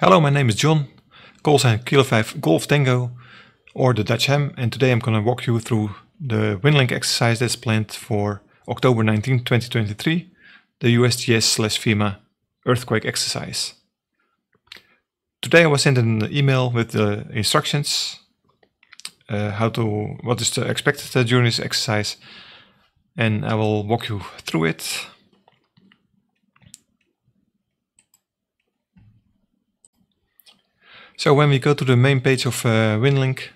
Hello, my name is John, call sign Kilo 5 Golf Tango, or the Dutch Ham, and today I'm going to walk you through the WInlink exercise that's planned for October 19, 2023, the USGS/FEMA earthquake exercise. Today I was sent an email with the instructions, what is expected during this exercise, and I will walk you through it. So when we go to the main page of WInlink,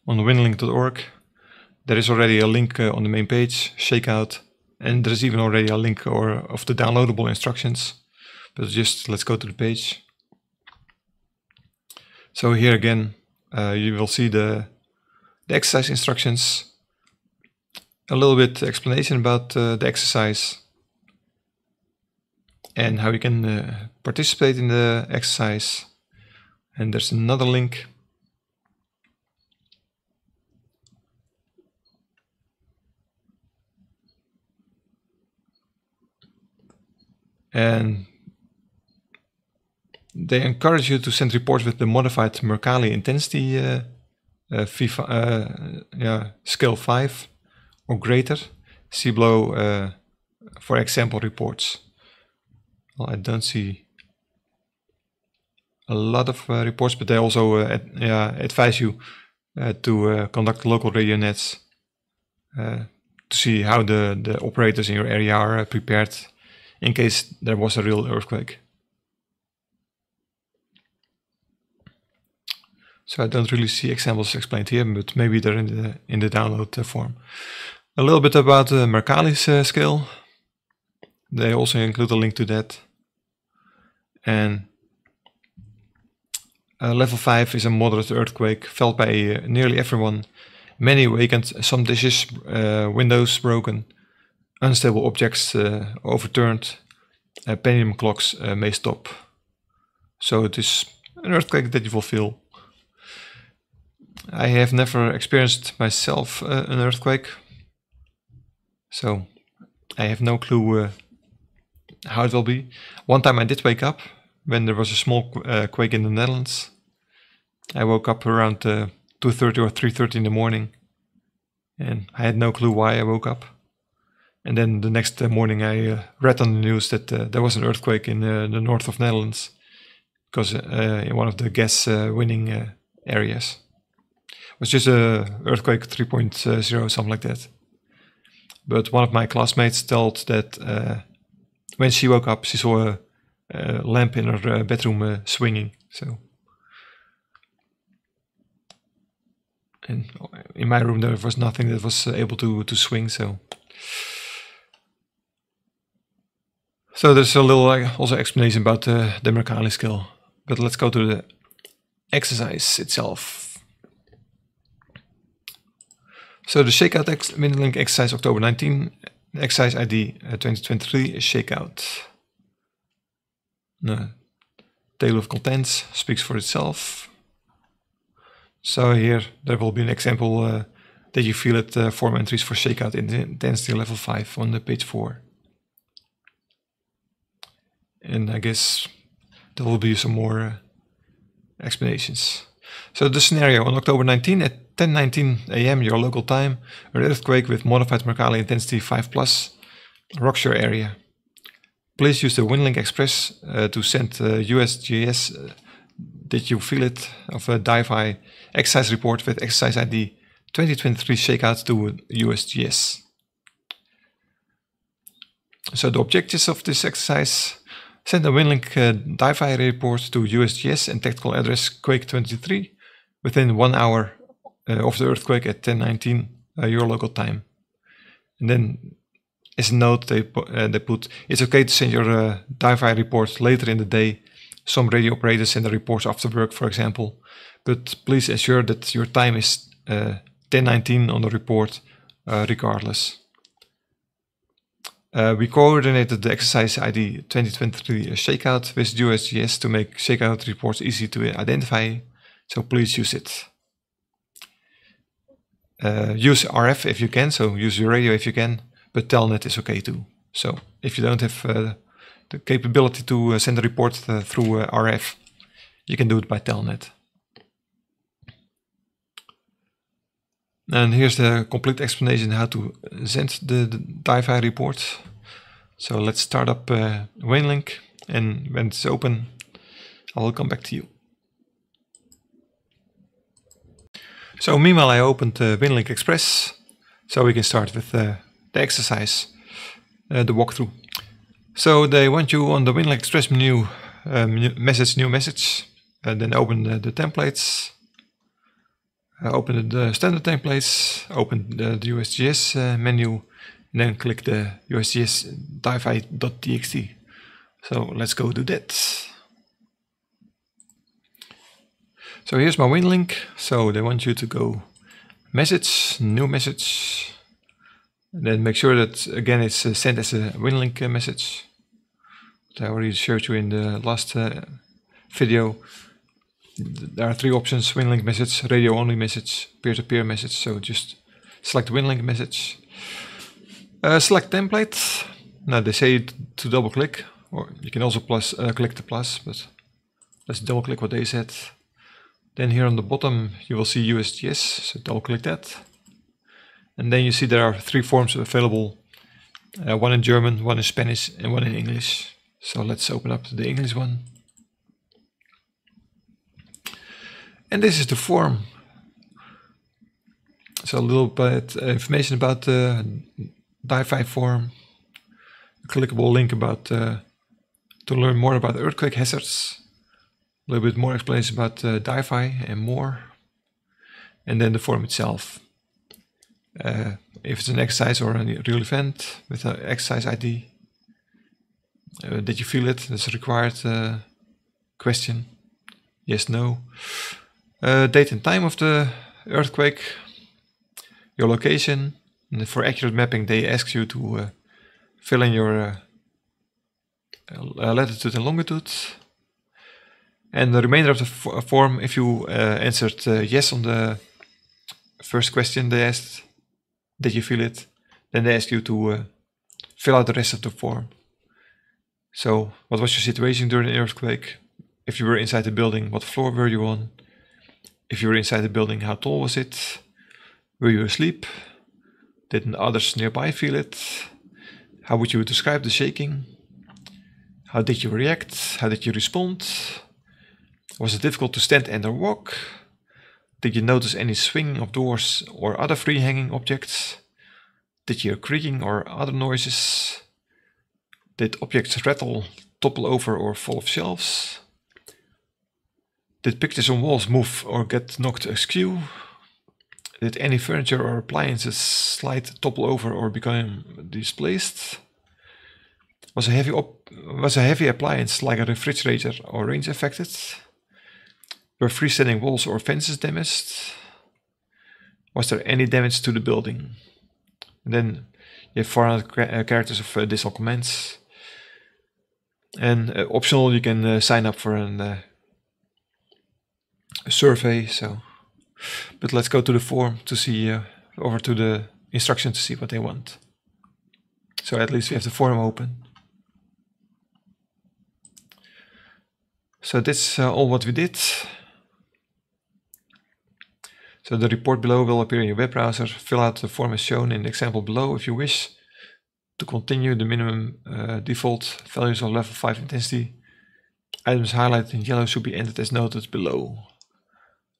on winlink.org, there is already a link on the main page, Shakeout, and there's even already a link of the downloadable instructions. But just let's go to the page. So here again, you will see the exercise instructions, a little bit explanation about the exercise, and how you can participate in the exercise. And there's another link. And they encourage you to send reports with the modified Mercalli intensity scale 5 or greater. See below for example reports. Well, I don't see a lot of reports, but they also advise you to conduct local radio nets to see how the operators in your area are prepared in case there was a real earthquake. So I don't really see examples explained here, but maybe they're in the download form. A little bit about the Mercalli's scale. They also include a link to that. And level 5 is a moderate earthquake felt by nearly everyone. Many awakened, some dishes, windows broken, unstable objects overturned, pendulum clocks may stop. So it is an earthquake that you will feel. I have never experienced myself an earthquake, so I have no clue how it will be. One time I did wake up when there was a small quake in the Netherlands. I woke up around 2:30 or 3:30 in the morning, and I had no clue why I woke up. And then the next morning I read on the news that there was an earthquake in the north of Netherlands, because in one of the gas winning areas. It was just a earthquake 3.0, something like that. But one of my classmates told that when she woke up, she saw a lamp in her bedroom swinging. So, and in my room there was nothing that was able to swing. So there's a little also explanation about the Mercalli scale. But let's go to the exercise itself. So the Shakeout WInlink exercise October 19, exercise ID 2023Shakeout. The table of contents speaks for itself. So here there will be an example that you feel it form entries for Shakeout in the intensity level 5 on the page 4. And I guess there will be some more explanations. So the scenario on October 19 at 10:19 AM your local time, an earthquake with modified Mercalli intensity 5+ rocks your area. Please use the WInlink Express to send USGS Did You Feel It of a DYFI exercise report with exercise ID 2023Shakeout to USGS. So the objectives of this exercise: send a WInlink DYFI report to USGS and tactical address Quake23 within 1 hour of the earthquake at 10:19 your local time. And then as a note they put, it's okay to send your DYFI report later in the day. Some radio operators send the reports after work, for example, but please ensure that your time is 10:19 on the report regardless. We coordinated the exercise ID 2023Shakeout with USGS to make Shakeout reports easy to identify, so please use it. Use RF if you can, so use your radio if you can, but Telnet is okay too. So if you don't have the capability to send a report through RF, you can do it by telnet. And here's the complete explanation how to send the DYFI report. So let's start up WInlink, and when it's open, I will come back to you. So meanwhile, I opened WInlink Express, so we can start with the exercise, the walkthrough. So they want you on the WInlink Express menu, new message, then open the templates. Open the standard templates, open the USGS menu, and then click the USGS-DYFI.txt. So let's go do that. So here's my WInlink. So they want you to go message, new message, and then make sure that again it's sent as a WInlink message. I already showed you in the last video. There are three options: WInlink message, radio only message, peer-to-peer message. So just select WInlink message. Select template. Now they say to double click, or you can also click the plus, but let's double click what they said. Then here on the bottom you will see USGS, so double click that. And then you see there are three forms available, one in German, one in Spanish, and one in English. So let's open up the English one. And this is the form. So a little bit information about the DYFI form. A clickable link about to learn more about earthquake hazards. A little bit more explanation about DYFI and more. And then the form itself. If it's an exercise or a real event with an exercise ID. Did you feel it? That's a required question. Yes, no. Date and time of the earthquake, your location, and for accurate mapping they ask you to fill in your latitude and longitude. And the remainder of the form, if you answered yes on the first question they asked, did you feel it, then they ask you to fill out the rest of the form. So what was your situation during the earthquake? If you were inside the building, what floor were you on? If you were inside the building, how tall was it? Were you asleep? Didn't others nearby feel it? How would you describe the shaking? How did you react? How did you respond? Was it difficult to stand and or walk? Did you notice any swinging of doors or other free hanging objects? Did you hear creaking or other noises? Did objects rattle, topple over or fall off shelves? Did pictures on walls move or get knocked askew? Did any furniture or appliances slide, topple over or become displaced? Was a heavy appliance like a refrigerator or range affected? Were freestanding walls or fences damaged? Was there any damage to the building? And then you have 400 characters of additional comments. And optional, you can sign up for a survey. So, but let's go to the form to see over to the instructions to see what they want. So at least we have the form open. So that's all what we did. So the report below will appear in your web browser. Fill out the form as shown in the example below if you wish to continue the minimum default values of level 5 intensity. Items highlighted in yellow should be entered as noted below.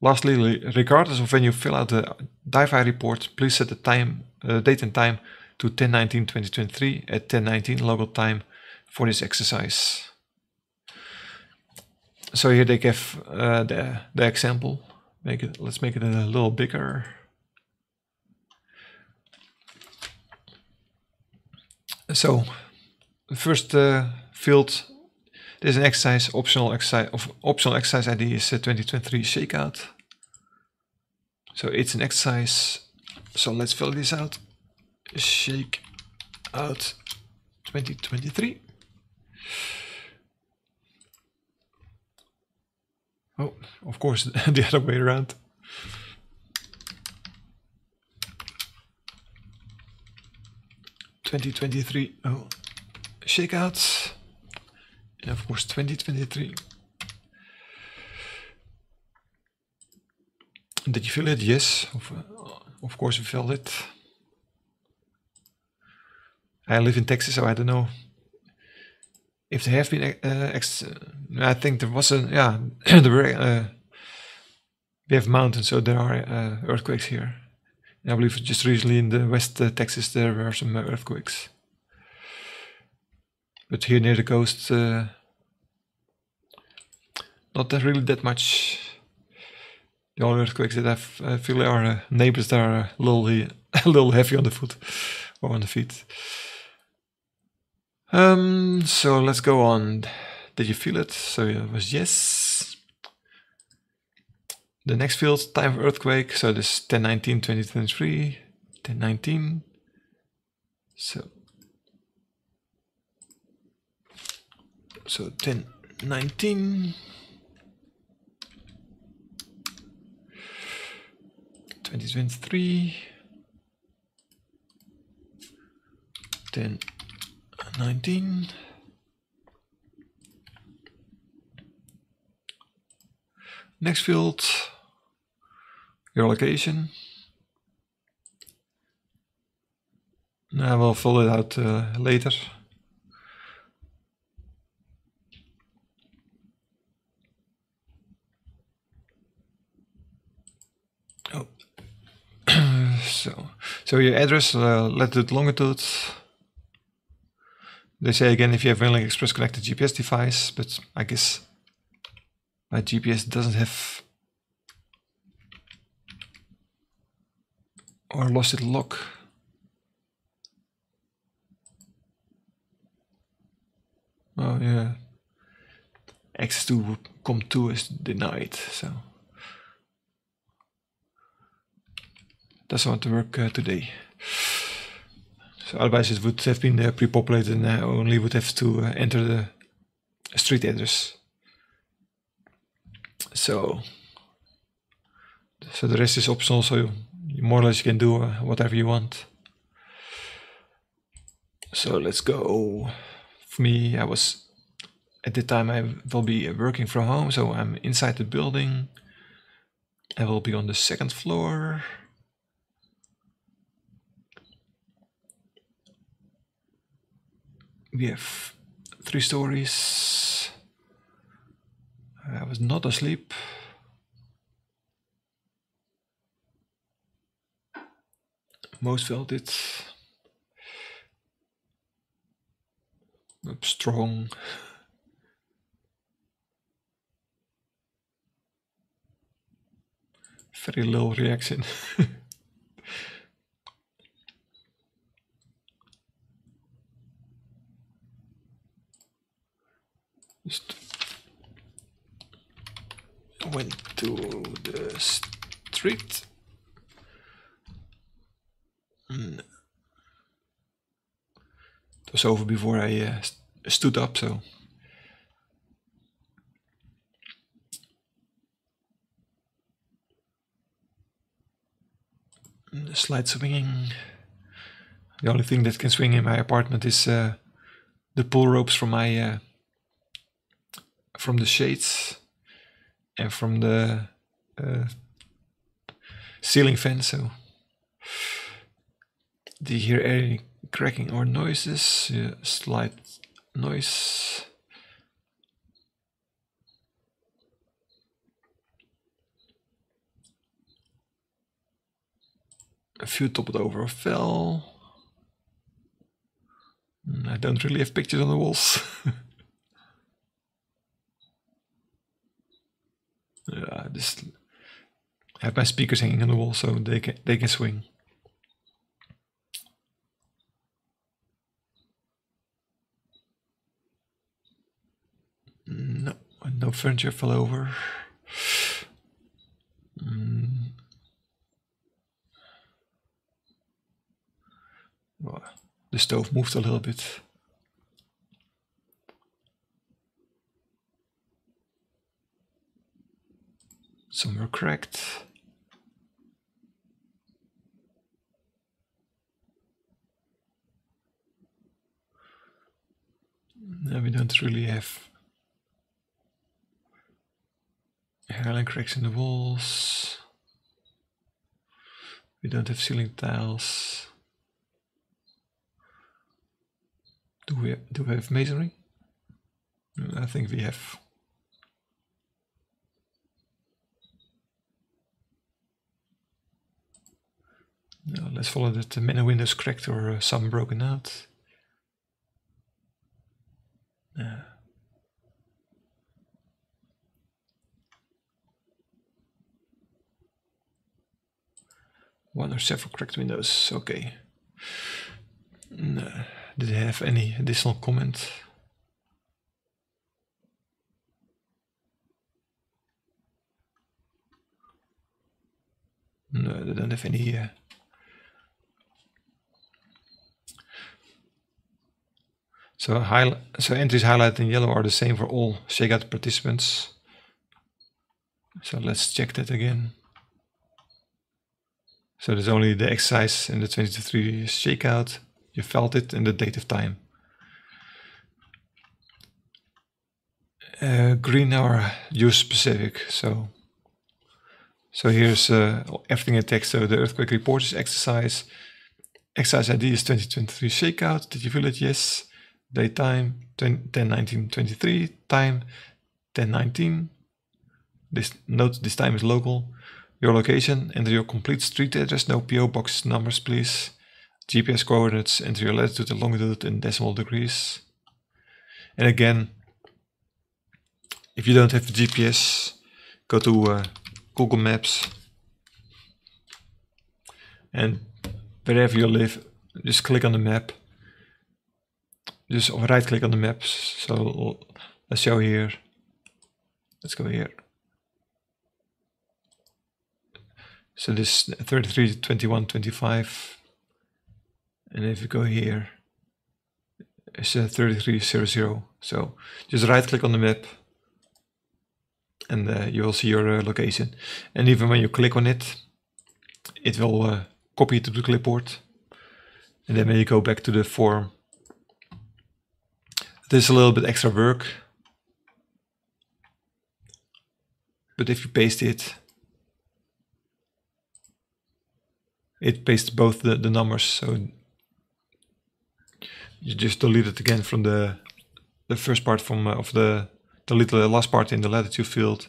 Lastly, regardless of when you fill out the DYFI report, please set the date and time to 10/19/2023 at 10:19 local time for this exercise. So here they give the example. Let's make it a little bigger. So the first field, there's an exercise, optional exercise ID is 2023Shakeout. So it's an exercise. So let's fill this out. Shakeout 2023. Oh, of course, the other way around. Shakeouts, and of course 2023. Did you feel it? Yes, of course we felt it. I live in Texas, so I don't know if there have been. I think there was a we have mountains, so there are earthquakes here. And I believe just recently in the West Texas there were some earthquakes, but here near the coast, not really that much. The only earthquakes that I feel are neighbors that are a little heavy on the foot or on the feet. So let's go on. Did you feel it? So it was yes. The next field, time of earthquake. So this 10/19/2023, 10/19. So 10/19. 2023, 10/19. Next field, your location. I will fill it out later. Oh. So your address, latitude, longitude. They say again if you have WInlink Express connected GPS device, but I guess my GPS doesn't have, or lost its lock. Oh yeah, access to COM2 is denied, so doesn't want to work today. So otherwise it would have been pre-populated and I only would have to enter the street address. So the rest is optional, so more or less you can do whatever you want. So let's go. For me, at the time I will be working from home, so I'm inside the building. I will be on the 2nd floor. We have 3 stories. I was not asleep. Most felt it. Up strong. Very low reaction. Just went to the street. It was over before I stood up, so the slide swinging. The only thing that can swing in my apartment is the pull ropes from my from the shades and from the ceiling fan. So, do you hear any cracking or noises? Slight noise. A few toppled over or fell. I don't really have pictures on the walls. Yeah, just have my speakers hanging on the wall so they can swing. No furniture fell over. Well, the stove moved a little bit. Some were cracked. No, we don't really have hairline cracks in the walls. We don't have ceiling tiles. Do we have masonry? I think we have. No, let's follow that many windows cracked or some broken out. One or several cracked windows, okay. No. Did they have any additional comment? No, they don't have any. So entries highlighted in yellow are the same for all Shakeout participants. So let's check that again. So there's only the exercise in the 2023 Shakeout. You felt it and the date of time. Green are use specific. So here's everything in text. So the earthquake report is exercise. Exercise ID is 2023 Shakeout. Did you feel it? Yes. Date time 10/19/23. Time 10/19. Note this time is local. Your location, enter your complete street address, no PO box numbers please. GPS coordinates, enter your latitude and longitude in decimal degrees. And again, if you don't have the GPS, go to Google Maps. And wherever you live, just click on the map. Just right click on the maps. So let's show here. Let's go here. So this 33, 21, 25. And if you go here, it's 3300. So just right click on the map and you will see your location. And even when you click on it, it will copy it to the clipboard. And then when you go back to the form, there's a little bit extra work. But if you paste it, it pastes both the numbers. So you just delete it again from the first part from of the last part in the latitude field.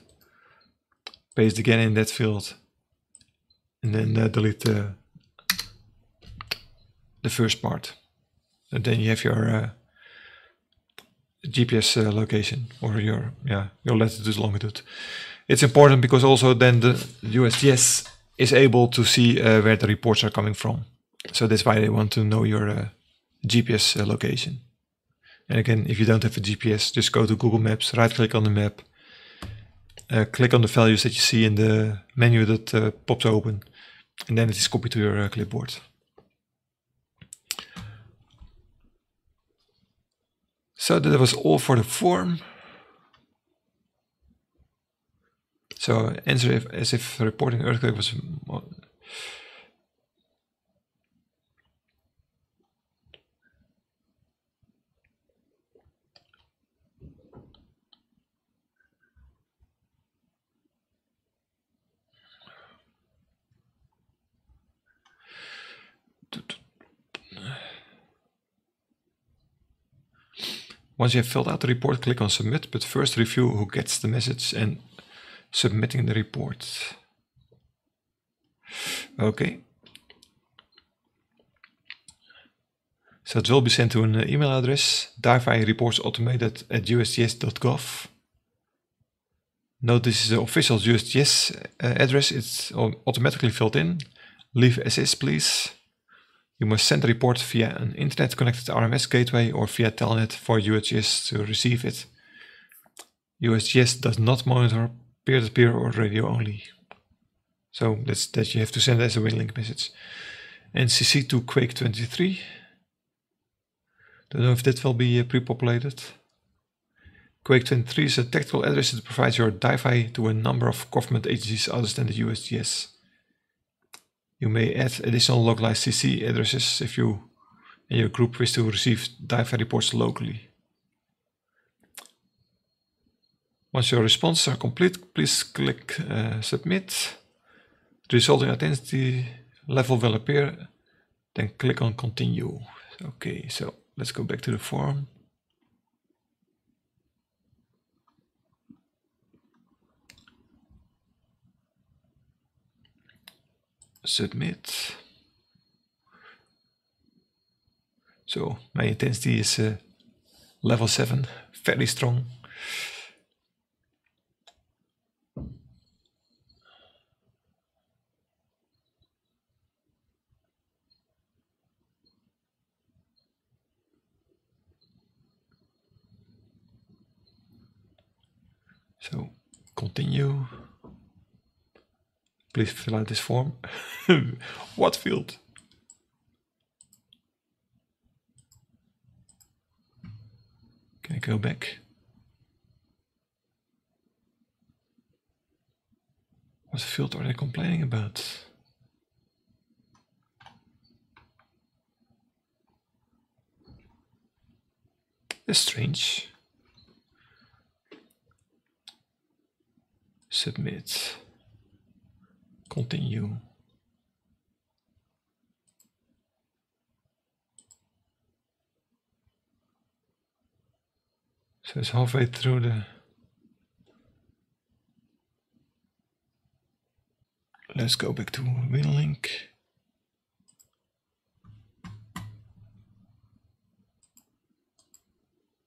Paste again in that field, and then delete the first part. And then you have your GPS location or your latitude longitude. It's important because also then the USGS is able to see where the reports are coming from. So that's why they want to know your GPS location. And again, if you don't have a GPS, just go to Google Maps, right click on the map, click on the values that you see in the menu that pops open, and then it is copied to your clipboard. So that was all for the form. So answer as if reporting earthquake was. Once you have filled out the report, click on submit, but first review who gets the message and submitting the report. Okay. So it will be sent to an email address, DYFI reports automated at USGS.gov. Note this is the official USGS address. It's automatically filled in. Leave as is, please. You must send the report via an internet-connected RMS gateway or via Telnet for USGS to receive it. USGS does not monitor peer-to-peer or radio only. So that's that you have to send as a WInlink message. And CC to Quake 23. Don't know if that will be pre-populated. Quake 23 is a tactical address that provides your DYFI to a number of government agencies other than the USGS. You may add additional localized CC addresses if you and your group wish to receive DYFI reports locally. Once your responses are complete, please click Submit. The resulting identity level will appear, then click on continue. Okay, so let's go back to the form. Submit. So my intensity is level 7, very strong. So continue. Please fill out this form. What field? Can I go back? What field are they complaining about? That's strange. Submit. Continue. So it's halfway through the... Let's go back to WInlink.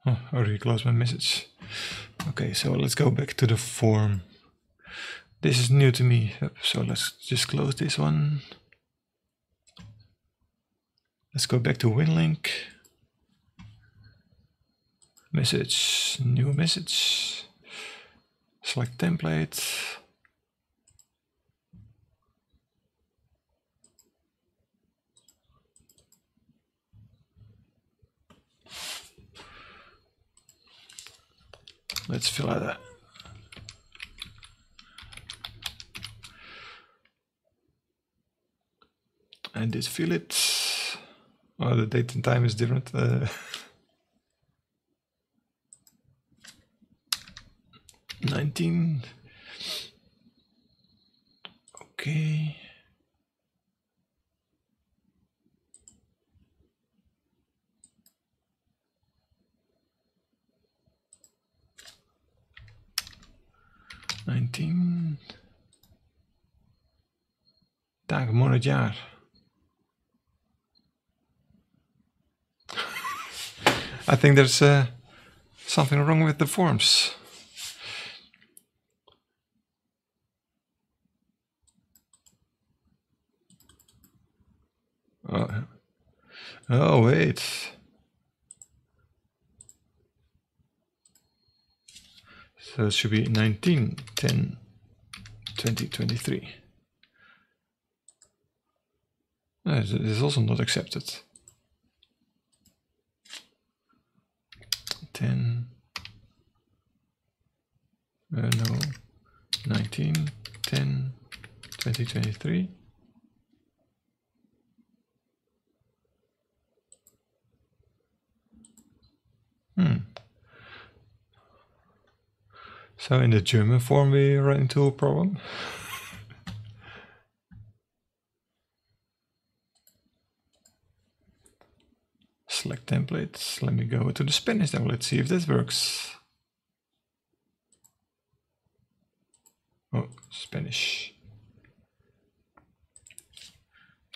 Oh, I already closed my message. Okay, so let's go back to the form. This is new to me, so let's just close this one. Let's go back to WInlink. Message, new message. Select template. Let's fill out that. I did fill it. Oh, the date and time is different. 19. Okay. Dagen, maand, jaar. I think there's something wrong with the forms. Oh, wait. So it should be 19/10/2023. No, this is also not accepted. 19/10/2023. So in the German form we run into a problem. Select templates. Let me go to the Spanish now. Let's see if that works. Oh, Spanish.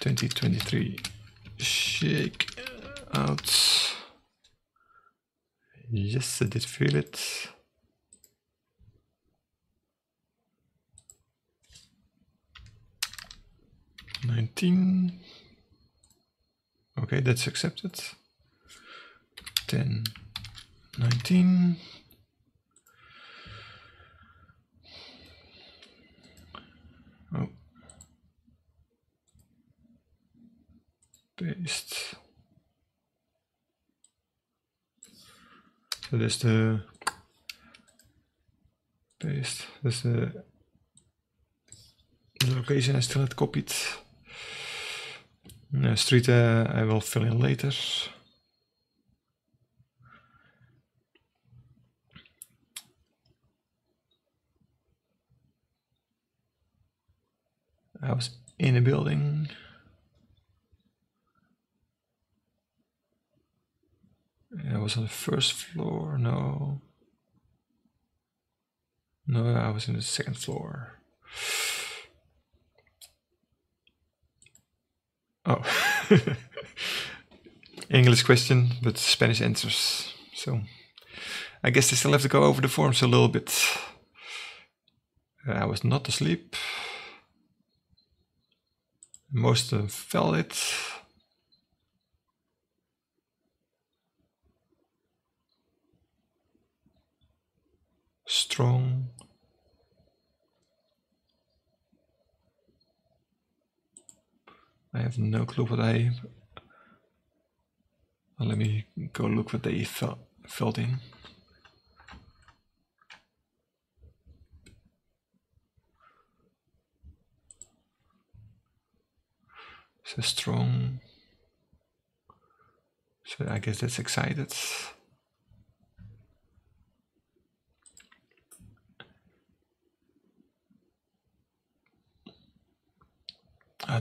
2023 Shakeout. Yes, I did feel it. $19. Okay, that's accepted. 10/19. Oh. Paste. So there's the paste. There's the location I still had copied. Street I will fill in later. I was in a building. was on the first floor. No. No, I was in the second floor. Oh. English question, but Spanish answers. So I guess I still have to go over the forms a little bit. I was not asleep. Most of them felt it. Strong. I have no clue what I... Well, let me go look what they felt in. So strong. So I guess that's excited.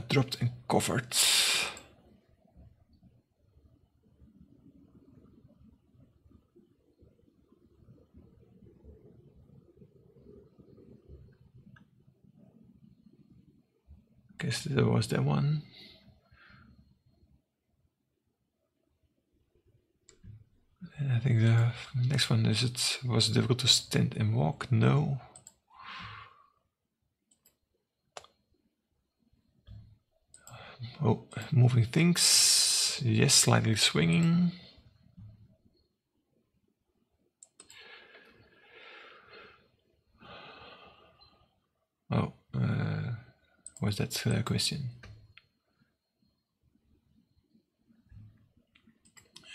Dropped and covered. Guess there was that one. And I think the next one is was it difficult to stand and walk? No. Oh, moving things. Yes, slightly swinging. Oh, was that the question?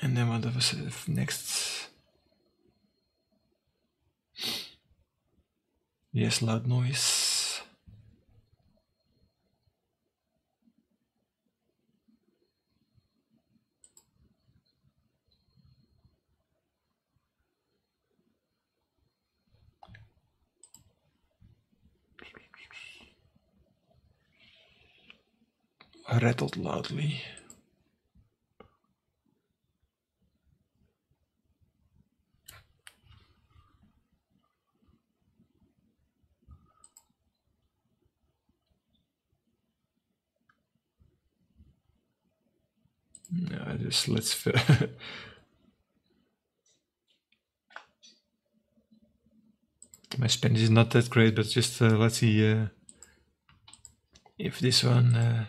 And then what was next? Yes, loud noise. Rattled loudly. No, just let's my Spanish is not that great, but just let's see if this one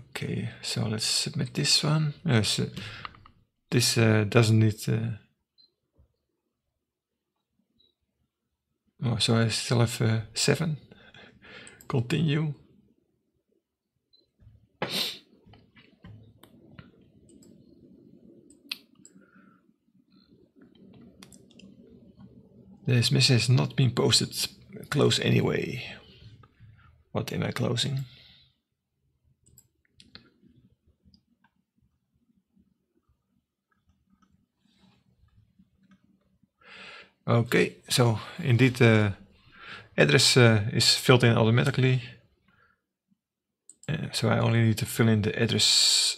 okay, so let's submit this one. So this doesn't need oh, so I still have 7. Continue. This message has not been posted. Close anyway. What am I closing? Okay, so indeed the address is filled in automatically. So I only need to fill in the address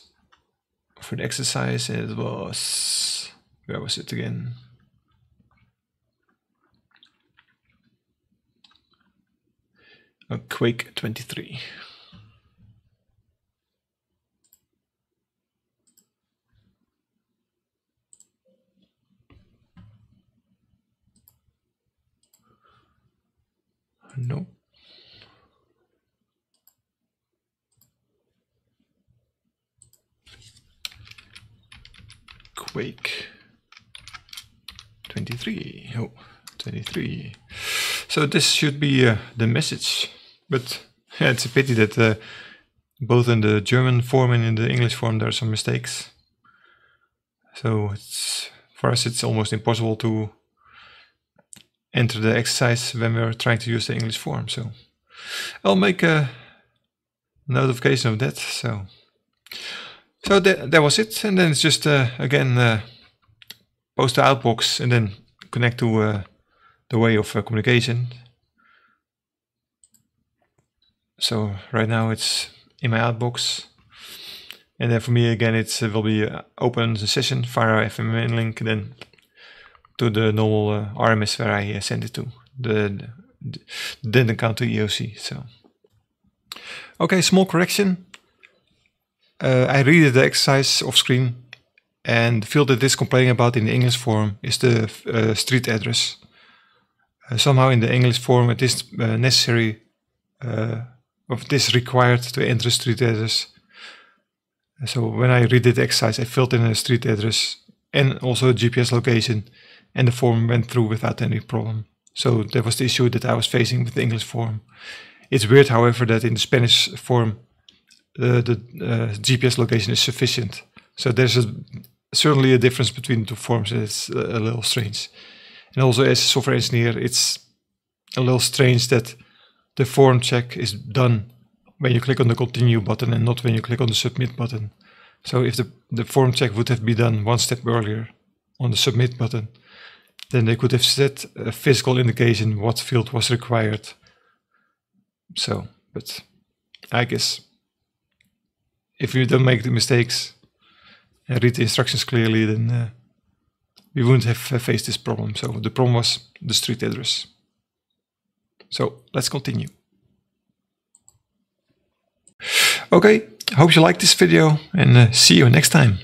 for the exercise. It was, where was it again? Quake 23. No. Quake 23. Oh, 23. So this should be the message, but yeah, it's a pity that both in the German form and in the English form there are some mistakes. So for us it's almost impossible to enter the exercise when we're trying to use the English form. So I'll make a notification of that. So that was it, and then it's just again post the outbox and then connect to the way of communication. So right now it's in my outbox. And then for me again, it will be open the session via WInlink, then to the normal RMS where I send it to, the didn't account to EOC. So okay, small correction. I read the exercise off screen, and the field that is complaining about in the English form is the street address. Somehow in the English form it is necessary, or it is required to enter a street address. So when I redid the exercise, I filled in a street address and also a GPS location, and the form went through without any problem. So that was the issue that I was facing with the English form. It's weird, however, that in the Spanish form the GPS location is sufficient. So there's certainly a difference between the two forms. It's a little strange. And also as a software engineer, it's a little strange that the form check is done when you click on the continue button and not when you click on the submit button. So if the form check would have been done one step earlier on the submit button, then they could have set a physical indication what field was required. So, but I guess if you don't make the mistakes and read the instructions clearly, then we wouldn't have faced this problem. So the problem was the street address. So let's continue. Okay, hope you liked this video, and see you next time.